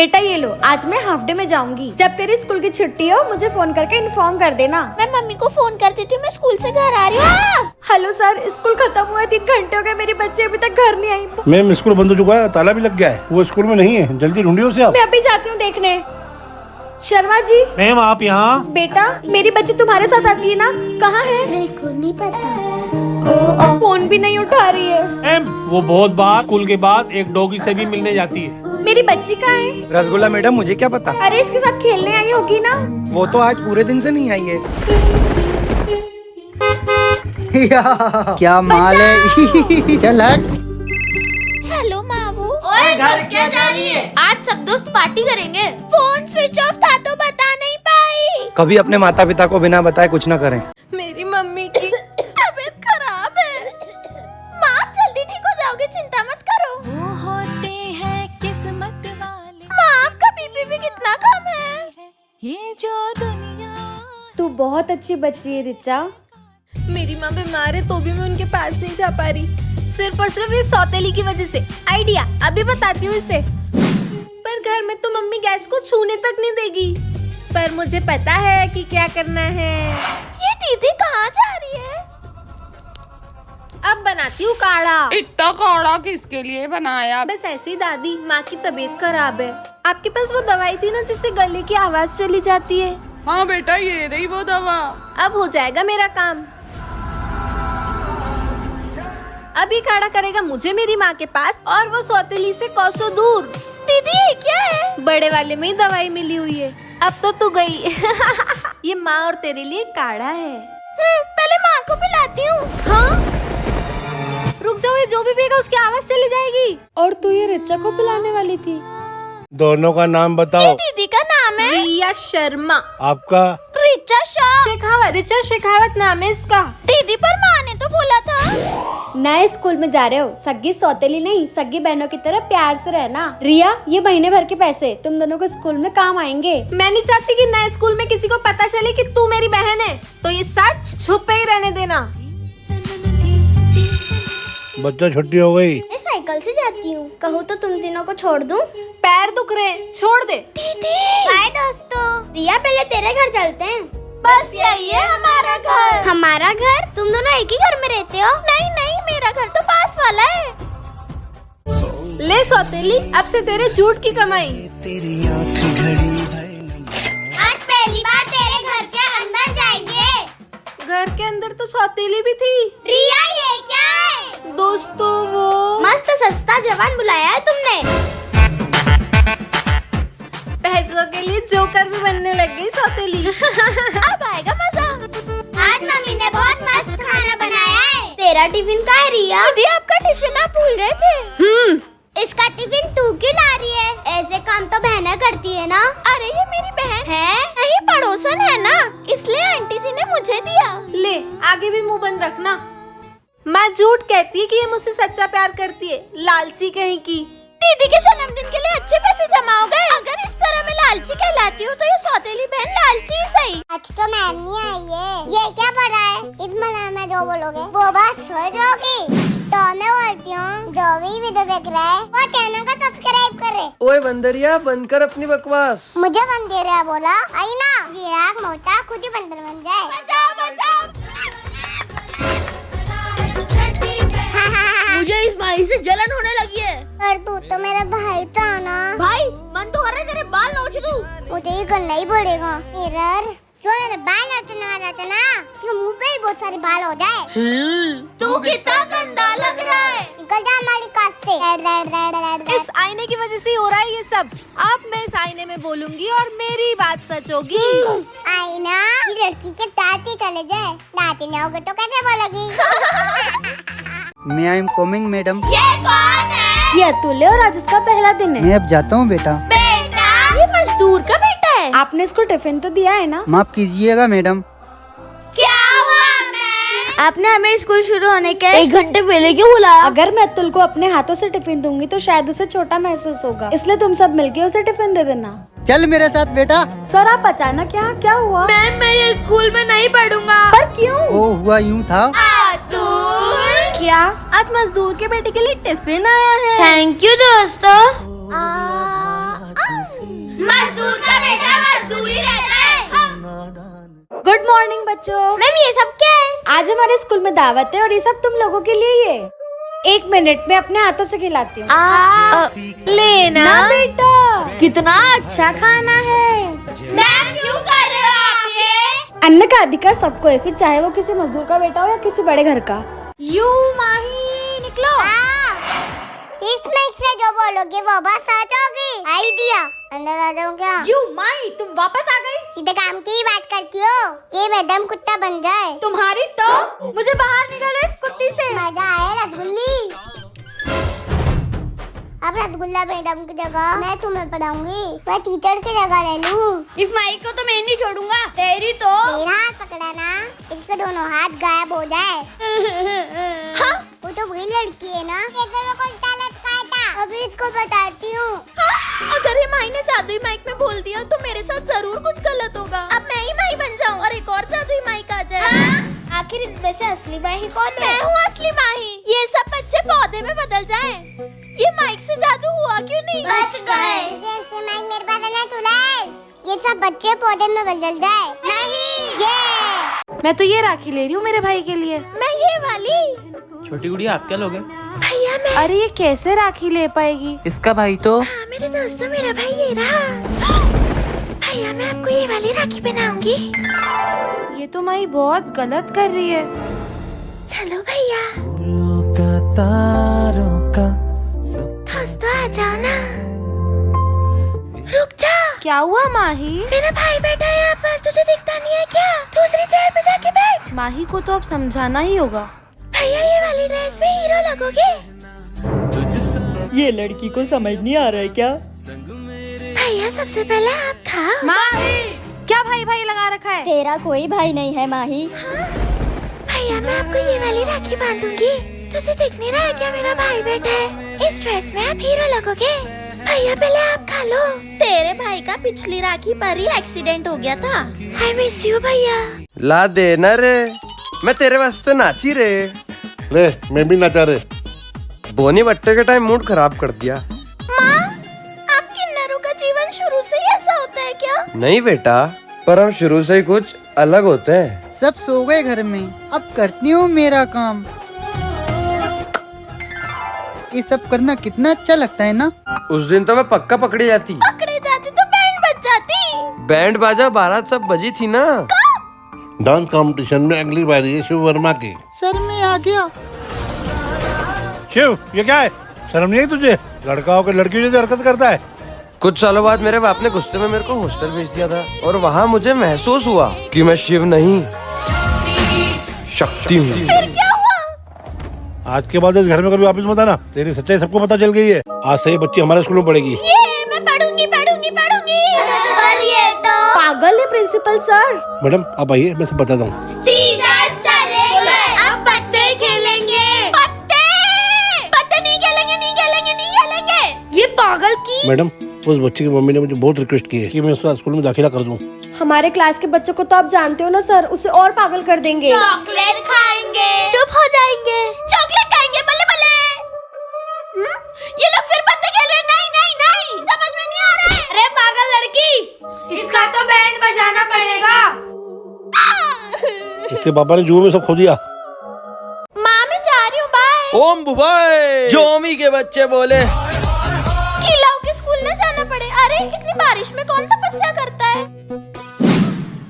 बेटा ये लो, आज मैं हाफ डे में जाऊंगी। जब तेरी स्कूल की छुट्टी हो मुझे फोन करके इन्फॉर्म कर देना। मैं मम्मी को फोन कर देती हूँ, मैं स्कूल से घर आ रही हूँ। हेलो सर, स्कूल खत्म हुआ है, 3 घंटे हो गए, मेरी बच्ची अभी तक घर नहीं आई। मैम स्कूल बंद हो चुका है, ताला भी लग गया है, वो स्कूल में नहीं है, जल्दी ढूंढिए उसे आप। मैं अभी जाती हूँ देखने। शर्मा जी। मैम आप यहाँ? बेटा मेरी बच्ची तुम्हारे साथ आती है ना, कहाँ है? मेरे को नहीं पता। फोन भी नहीं उठा रही है। मैम वो बहुत बार स्कूल के बाद एक डॉगी से भी मिलने जाती है। मेरी बच्ची कहाँ है? रसगुल्ला मैडम, मुझे क्या पता। अरे इसके साथ खेलने आई होगी ना। वो तो आज पूरे दिन से नहीं आई है। क्या माल है। चल हट। हेलो मावू। ओए घर क्या जा रही है? आज सब दोस्त पार्टी करेंगे। फोन स्विच ऑफ था तो बता नहीं पाई। कभी अपने माता पिता को बिना बताए कुछ न करें। मेरी मम्मी की तबीयत खराब है। माँ आप जल्दी ठीक हो जाओगे, चिंता मत करो। वो होते हैं किस्मत वाले। माँ आपका बीपी भी कितना कम है। ये जो दुनिया। तू बहुत अच्छी बच्ची है रिचा। मेरी माँ बीमार है तो भी मैं उनके पास नहीं जा पा रही, सिर्फ और सिर्फ ये सौतेली की वजह से। आइडिया अभी बताती हूँ इसे। पर घर में तो मम्मी गैस को छूने तक नहीं देगी, पर मुझे पता है कि क्या करना है। ये दीदी कहाँ जा रही है? अब बनाती हूँ काढ़ा। इतना काढ़ा किसके लिए बनाया? बस ऐसी दादी, माँ की तबीयत खराब है। आपके पास वो दवाई थी ना जिससे गले की आवाज चली जाती है? हाँ बेटा, ये रही वो दवा। अब हो जाएगा मेरा काम। अभी काढ़ा करेगा मुझे मेरी माँ के पास, और वो सौतेली से कोसों दूर। दीदी ये क्या है? बड़े वाले में ही दवाई मिली हुई है। अब तो तू गई। ये माँ और तेरे लिए काढ़ा है। पहले माँ को पिलाती हूँ। हाँ रुक जाओ, ये जो भी पिएगा उसकी आवाज चली जाएगी। और तू ये रिचा को पिलाने वाली थी। दोनों का नाम बताओ। दीदी का नाम है रिया शर्मा। आपका? रिचा शाह। शेखावत। रिचा शेखावत नाम है इसका। दीदी पर माँ ने तो बोला था। नए स्कूल में जा रहे हो, सग्गी सौतेली नहीं, सग्गी बहनों की तरह प्यार से रहना। रिया ये महीने भर के पैसे तुम दोनों को स्कूल में काम आएंगे। मैं नहीं चाहती कि नए स्कूल में किसी को पता चले कि तू मेरी बहन है, तो ये सच छुपे ही रहने देना। बच्चा छुट्टी हो गई। मैं साइकिल से जाती हूँ, कहो तो तुम तीनों को छोड़ दूँ? पैर दुख रहे, छोड़ दे। दीदी। हाय दोस्तों। रिया पहले तेरे घर चलते हैं। बस यही है हमारा घर। हमारा घर? तुम दोनों एक ही घर में रहते हो? नहीं नहीं, मेरा घर तो पास वाला है। ले सौतेली, अब से तेरे झूठ की कमाई। आज पहली बार तेरे घर के अंदर जाएंगे। घर के अंदर तो सौतेली भी थी। रिया ये क्या है? दोस्तों वो मस्त सस्ता जवान बुलाया है तुमने। पैसों के लिए जोकर भी बनने लग गई सौतेली। अब आएगा मजा। आज मम्मी ने बहुत मस्त खाना बनाया है। तेरा टिफिन का है रिया? दीदी आपका टिफिन आप भूल गए थे। इसका टिफिन तू क्यों ला रही है? ऐसे काम तो बहनें करती है ना। अरे ये मेरी बहन है, नहीं पड़ोसन है ना, इसलिए आंटी जी ने मुझे दिया। ले आगे भी मुंह बंद रखना। माँ झूठ कहती है कि ये मुझसे सच्चा प्यार करती है, लालची कहीं की। दीदी के जन्मदिन के लिए अच्छे पैसे जमा हो गए। अगर इस तरह मैं लालची कहलाती हूँ तो ये सौतेली बहन लालची ही सही। आज तो मैम नहीं आई है। ये क्या पढ़ा है? इस महीने में जो बोलोगे वो बात सच होगी। तो मैं बोलती हूँ जो भी वीडियो देख रहा है वो चैनल को सब्सक्राइब करे। ओए बंदरिया, बंद कर अपनी बकवास। मुझे बंदर बोला आई ना, जिराफ मोटा खुद ही बंदर बन जाए। बचाओ बचाओ। मुझे इस भाई से जलन होने लगी है। पर तू तो मेरा भाई था ना। भाई मन तो कर रहा है तेरे बाल नोच दूं। मुझे ये करना ही पड़ेगा। मिरर, जो मेरे बाल नोचने वाला था ना, उसके मुंह पे ही बहुत सारे बाल हो जाए। तू कितना गंदा लग रहा है। निकल जा हमारी कास्ट से। इस आईने की वजह से हो रहा है ये सब। अब मैं इस आईने में बोलूंगी और मेरी बात सच होगी। आईना, ये लड़की के दांत ही चले जाए, दांत ही नहीं होगे तो कैसे बोलोगी? मैं आई एम कमिंग मैडम। ये कौन है? ये अतुल्य और आज इसका पहला दिन है। मैं अब जाता हूँ बेटा। बेटा, ये मजदूर का बेटा है। आपने इसको टिफिन तो दिया है ना? माफ कीजिएगा मैडम। क्या हुआ मैं? आपने हमें स्कूल शुरू होने के 1 घंटे पहले क्यों बुलाया? अगर मैं अतुल को अपने हाथों से टिफिन दूंगी तो शायद उसे छोटा महसूस होगा, इसलिए तुम सब मिलके उसे टिफिन दे देना। चल मेरे साथ बेटा। सर आप अचानक यहाँ क्या हुआ? मैं ये स्कूल में नहीं पढ़ूंगा। पर क्यों? ओ हुआ यूँ था। क्या आज मजदूर के बेटे के लिए टिफिन आया है? थैंक यू दोस्तों। बच्चों। मैम ये सब क्या है? आज हमारे स्कूल में दावत है और ये सब तुम लोगों के लिए ही है। 1 मिनट में अपने हाथों से खिलाती हूँ। लेना ना बेटा, कितना अच्छा खाना है। मैम क्यों कर रहे हो आप ये? अन्न का अधिकार सबको है, फिर चाहे वो किसी मजदूर का बेटा हो या किसी बड़े घर का। यू माही निकलो। इस माइक से जो बोलोगे वो बस सच होगी। आइडिया अंदर आ जाऊँ क्या? यू माई, तुम वापस आ गई। सीधे काम की ही बात करती हो। ये मैडम कुत्ता बन जाए। तुम्हारी तो मुझे बाहर निकालो इस कुत्ती से। मजा आया रसगुल्ली। अब रसगुल्ला मैडम की जगह मैं तुम्हें पढ़ाऊंगी। मैं टीचर की जगह ले लूं। इस माइक को तो मैं नहीं छोड़ूंगा। तेरी तो मेरा हाथ पकड़ा ना, इसके दोनों हाथ गायब हो जाए। हाँ? वो तो वही लड़की है ना, जैसे मैं कोई तालत खाया था। अभी इसको बताती हूँ। हाँ? अगर ये माई ने जादुई माइक में बोल दिया तो मेरे साथ जरूर कुछ गलत होगा। अब मैं ही माई बन जाऊँ और एक और जादुई माइक आ जाए। आखिर इनमें से असली माही कौन है? मैं हूँ असली माही। ये सब बच्चे पौधे में बदल जाए। ये माइक से जादू हुआ क्यों नहीं? बच गए। जैसे माइक मेरे पास है ना चुड़ैल, ये सब बच्चे पौधे में बदल जाए। नहीं ये मैं तो ये राखी ले रही हूँ मेरे भाई के लिए। मैं ये वाली। छोटी गुड़िया आप क्या लोगे? भैया मैं। अरे ये कैसे राखी ले पाएगी? इसका भाई तो हाँ मेरे दोस्तों, मेरा भाई ये रहा। भैया मैं आपको ये वाली राखी पहनाऊंगी। ये तो माई बहुत गलत कर रही है। चलो भैया दोस्तों आ जाओ ना। रुक जा। क्या हुआ माही? मेरा भाई बैठा है यहाँ पर, तुझे दिखता नहीं है क्या? दूसरी चेयर पे जाके बैठ। माही को तो अब समझाना ही होगा। भैया ये वाली ड्रेस में हीरो लगोगे। ये लड़की को समझ नहीं आ रहा है क्या? भैया सबसे पहले आप खाओ। माही क्या भाई भाई लगा रखा है? तेरा कोई भाई नहीं है माही। हाँ? भैया मैं आपको ये वाली राखी बांधूंगी। तुझे दिख नहीं रहा है क्या मेरा भाई बैठा है? इस ड्रेस में आप हीरो लगोगे। भैया पहले आप खा लो। तेरे भाई का पिछली राखी पर ही एक्सीडेंट हो गया था। आई मिस यू भैया। ला दे ना रे, मैं तेरे वास्ते नाची रे। ले मैं भी नचा रे। बोनी बट्टे के टाइम मूड खराब कर दिया। माँ, आप किन्नरों का जीवन शुरू से ही ऐसा होता है क्या? नहीं बेटा, पर हम शुरू से ही कुछ अलग होते हैं। सब सो गए घर में, अब करती हूँ मेरा काम। ये सब करना कितना अच्छा लगता है ना। उस दिन तो मैं पक्का पकड़ी जाती। पकड़े जाते तो बैंड बज जाती। बैंड बाजा बारात सब बजी थी ना। डांस कंपटीशन में अगली बारी है शिव वर्मा की। सर में आ गया। शिव ये क्या है? शर्म नहीं आई तुझे? लड़का होकर लड़की जैसे हरकत करता है। कुछ सालों बाद मेरे बाप ने गुस्से में मेरे को हॉस्टल भेज दिया था और वहाँ मुझे महसूस हुआ कि मैं शिव नहीं शक्ति हूँ। फिर क्या हुआ? आज के बाद इस घर में कभी वापस मत आना। तेरी सच्चाई सबको पता चल गई है। आज से ये बच्ची हमारे स्कूल में पढ़ेगी। ये मैं पढ़ूंगी पढ़ूंगी पढ़ूंगी। पर ये तो पागल है प्रिंसिपल सर। मैडम आप आइए, मैं सब बताता हूँ। टीचर्स चलेंगे, अब पत्ते खेलेंगे। पत्ते पत्ते नहीं खेलेंगे नहीं खेलेंगे नहीं खेलेंगे। ये पागल की। मैडम उस बच्ची की मम्मी ने मुझे बहुत रिक्वेस्ट की है कि मैं उसका स्कूल में दाखिला कर दूं। हमारे क्लास के बच्चों को तो आप जानते हो ना सर, उसे और पागल कर देंगे। चॉकलेट खाएंगे। चुप हो जाएंगे। चॉकलेट खाएंगे बल्ले बल्ले। ये लोग फिर पत्ते खेल रहे। नहीं नहीं नहीं, समझ में नहीं आ रहा है। अरे पागल लड़की, इसका तो बैंड बजाना पड़ेगा। इसके पापा ने जुए में सब खो दिया। माँ मैं जा रही हूँ, बाय। ओम बुबाई जोमी के बच्चे बोले किलाओ के स्कूल न जाना पड़े। अरे इतनी बारिश में कौन तपस्या करता है?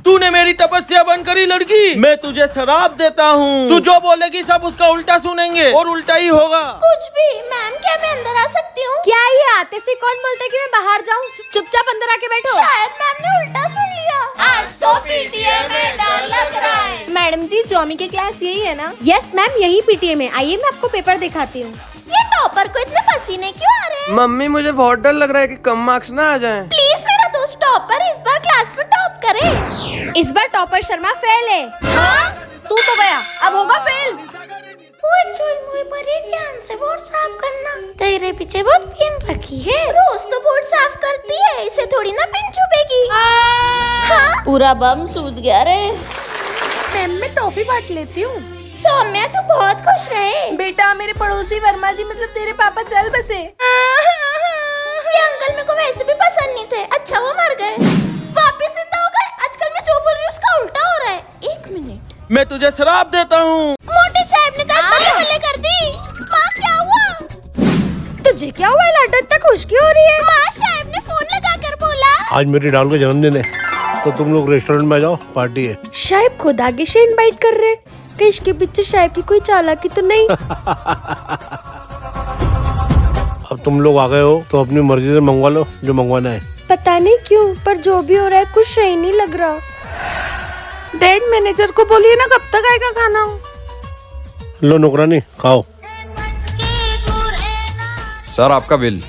तूने मेरी तपस्या बंद करी लड़की। मैं तुझे शराब देता हूँ। तू जो बोलेगी सब उसका उल्टा सुनेंगे और उल्टा ही होगा। कुछ भी। मैम क्या मैं अंदर आ सकती हूँ? क्या ये आते से कौन बोलता है कि मैं बाहर जाऊँ? चुपचाप अंदर आके बैठो। शायद मैम ने उल्टा सुन लिया। आज तो पीटीए में डर लग रहा है। मैडम जी जॉमी की क्लास यही है ना? यस मैम यही पीटीए में। आइए मैं आपको पेपर दिखाती हूँ। ये टॉपर को इतने पसीने क्यों आ रहे हैं? मम्मी मुझे बहुत डर लग रहा है कि कम मार्क्स ना आ जाएं। प्लीज मेरा दोस्त टॉपर इस बार क्लास में टॉप करे। इस बार टॉपर शर्मा फेल है। हाँ? तू तो गया, अब होगा फेल। ध्यान से बोर्ड साफ करना। तेरे पीछे बहुत पिन रखी है। रोज तो बोर्ड साफ करती है, इसे थोड़ी ना पिन चुभेगी। हाँ? पूरा बम सूझ गया रे। मैम मैं टॉफी बांट लेती हूँ। सौम्या तू बहुत खुश रहे। बेटा मेरे पड़ोसी वर्मा जी मतलब तेरे पापा चल बसे। ये अंकल मेरे को वैसे भी पसंद नहीं थे। अच्छा वो मर गए, वापिस जिंदा हो गए। आजकल मैं जो बोल रही हूँ उसका उल्टा हो रहा है। 1 मिनट। मैं तुझे शराब देता हूँ। मोटे साहब ने तो हल्ले कर दी। माँ क्या हुआ? तुझे क्या हुआ लाडो, इतना खुश क्यों हो रही है? माँ साहब ने फोन लगाकर बोला। आज मेरी डाल का जन्मदिन है, तो तुम लोग रेस्टोरेंट में आ जाओ, पार्टी है। शायद खुद आगे से इनवाइट कर रहे, कि इसके पीछे शायद की कोई चालाकी तो नहीं। अब तुम लोग आ गए हो तो अपनी मर्जी से मंगवा लो जो मंगवाना है। पता नहीं क्यों, पर जो भी हो रहा है कुछ सही नहीं लग रहा। डैड मैनेजर को बोलिए ना कब तक आएगा खाना। लो नौकरानी, खाओ। सर आपका बिल।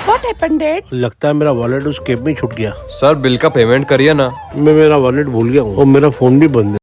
What happened, dad? लगता है मेरा वॉलेट उस कैब में छूट गया। सर बिल का पेमेंट करिए ना। मैं मेरा वॉलेट भूल गया हूँ और मेरा फोन भी बंद है।